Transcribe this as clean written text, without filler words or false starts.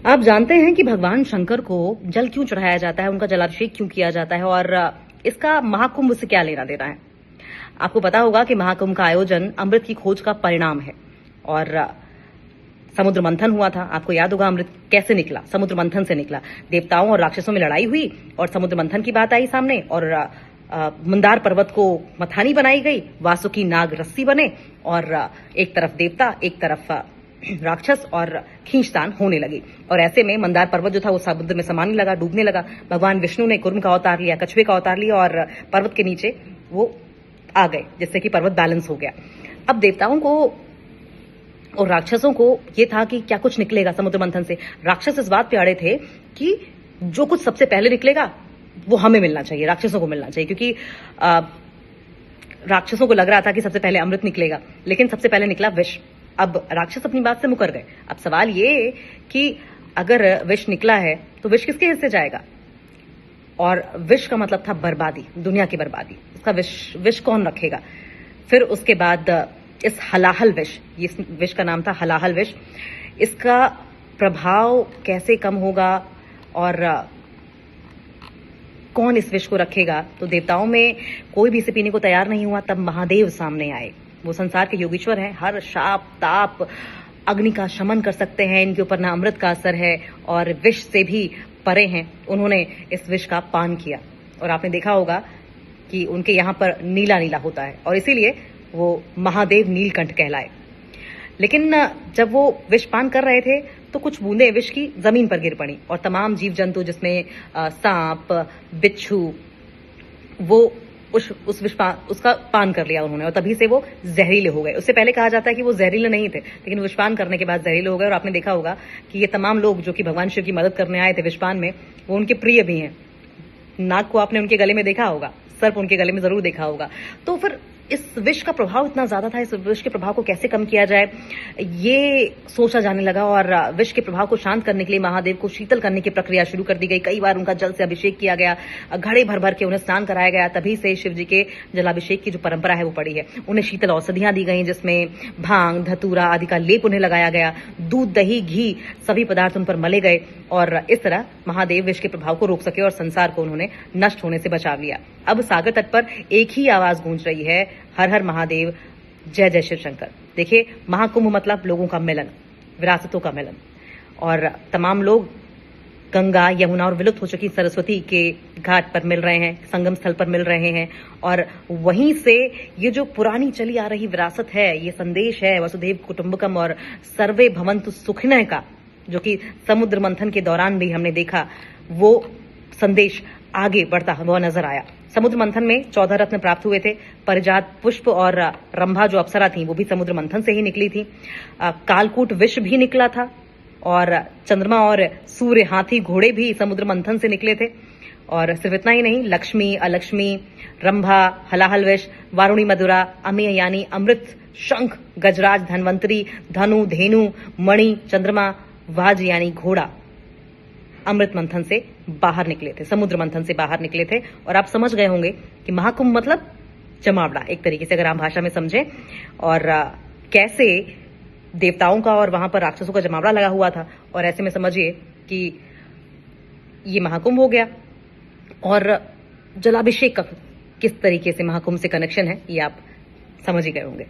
आप जानते हैं कि भगवान शंकर को जल क्यों चढ़ाया जाता है, उनका जलाभिषेक क्यों किया जाता है और इसका महाकुंभ से क्या लेना देना है। आपको पता होगा कि महाकुंभ का आयोजन अमृत की खोज का परिणाम है और समुद्र मंथन हुआ था। आपको याद होगा अमृत कैसे निकला, समुद्र मंथन से निकला। देवताओं और राक्षसों में लड़ाई हुई और समुद्र मंथन की बात आई सामने और मंदार पर्वत को मथानी बनाई गई, वासुकी नाग रस्सी बने और एक तरफ देवता एक तरफ राक्षस और खींचतान होने लगी। और ऐसे में मंदार पर्वत जो था वो समुद्र में समाने लगा, डूबने लगा। भगवान विष्णु ने कुर्म का अवतार लिया, कछुए का अवतार लिया और पर्वत के नीचे वो आ गए, जिससे कि पर्वत बैलेंस हो गया। अब देवताओं को और राक्षसों को ये था कि क्या कुछ निकलेगा समुद्र मंथन से। राक्षस इस बात पे अड़े थे कि जो कुछ सबसे पहले निकलेगा वो हमें मिलना चाहिए, राक्षसों को मिलना चाहिए, क्योंकि राक्षसों को लग रहा था कि सबसे पहले अमृत निकलेगा, लेकिन सबसे पहले निकला विष। अब राक्षस अपनी बात से मुकर गए। अब सवाल ये कि अगर विष निकला है तो विष किसके हिस्से जाएगा, और विष का मतलब था बर्बादी, दुनिया की बर्बादी। इसका विष कौन रखेगा। फिर उसके बाद इस हलाहल विष, इस विष का नाम था हलाहल विष, इसका प्रभाव कैसे कम होगा और कौन इस विष को रखेगा। तो देवताओं में कोई भी इसे पीने को तैयार नहीं हुआ। तब महादेव सामने आए। वो संसार के योगीश्वर हैं, हर शाप ताप अग्नि का शमन कर सकते हैं, इनके ऊपर ना अमृत का असर है और विष से भी परे हैं। उन्होंने इस विष का पान किया और आपने देखा होगा कि उनके यहाँ पर नीला नीला होता है और इसीलिए वो महादेव नीलकंठ कहलाए। लेकिन जब वो विष पान कर रहे थे तो कुछ बूंदे विष की जमीन पर गिर पड़ी और तमाम जीव जंतु, जिसमें सांप, बिच्छू, वो उसका पान कर लिया उन्होंने और तभी से वो जहरीले हो गए। उससे पहले कहा जाता है कि वो जहरीले नहीं थे, लेकिन विषपान करने के बाद जहरीले हो गए। और आपने देखा होगा कि ये तमाम लोग जो कि भगवान शिव की मदद करने आए थे विषपान में, वो उनके प्रिय भी हैं। नाग को आपने उनके गले में देखा होगा, सर्प उनके गले में जरूर देखा होगा। तो फिर इस विष का प्रभाव इतना ज्यादा था, इस विष के प्रभाव को कैसे कम किया जाए ये सोचा जाने लगा और विष के प्रभाव को शांत करने के लिए महादेव को शीतल करने की प्रक्रिया शुरू कर दी गई। कई बार उनका जल से अभिषेक किया गया, घड़े भर भर के उन्हें स्नान कराया गया। तभी से शिव जी के जलाभिषेक की जो परंपरा है वो पड़ी है। उन्हें शीतल औषधियां दी गई, जिसमें भांग, धतूरा आदि का लेप उन्हें लगाया गया। दूध, दही, घी सभी पदार्थ उन पर मले गए और इस तरह महादेव विष के प्रभाव को रोक सके और संसार को उन्होंने नष्ट होने से बचा लिया। अब सागर तट पर एक ही आवाज गूंज रही है, हर हर महादेव, जय जय शिव शंकर। देखिए, महाकुंभ मतलब लोगों का मिलन, विरासतों का मिलन और तमाम लोग गंगा, यमुना और विलुप्त हो चुकी सरस्वती के घाट पर मिल रहे हैं, संगम स्थल पर मिल रहे हैं। और वहीं से ये जो पुरानी चली आ रही विरासत है, ये संदेश है वसुधैव कुटुंबकम और सर्वे भवन्तु सुखिनः का, जो कि समुद्र मंथन के दौरान भी हमने देखा, वो संदेश आगे बढ़ता हुआ नजर आया। समुद्र मंथन में 14 रत्न प्राप्त हुए थे। परिजात पुष्प और रंभा जो अप्सरा थी वो भी समुद्र मंथन से ही निकली थी। कालकूट विष भी निकला था और चंद्रमा और सूर्य, हाथी, घोड़े भी समुद्र मंथन से निकले थे। और सिर्फ इतना ही नहीं, लक्ष्मी, अलक्ष्मी, रंभा, हलाहल विष, वारुणी मधुरा, अमेय यानी अमृत, शंख, गजराज, धनवंतरी, धनु, धेनु, मणि, चंद्रमा, वाज यानी घोड़ा अमृत मंथन से बाहर निकले थे, समुद्र मंथन से बाहर निकले थे। और आप समझ गए होंगे कि महाकुंभ मतलब जमावड़ा, एक तरीके से अगर हम भाषा में समझें, और कैसे देवताओं का और वहां पर राक्षसों का जमावड़ा लगा हुआ था। और ऐसे में समझिए कि ये महाकुंभ हो गया। और जलाभिषेक का किस तरीके से महाकुंभ से कनेक्शन है ये आप समझ ही गए होंगे।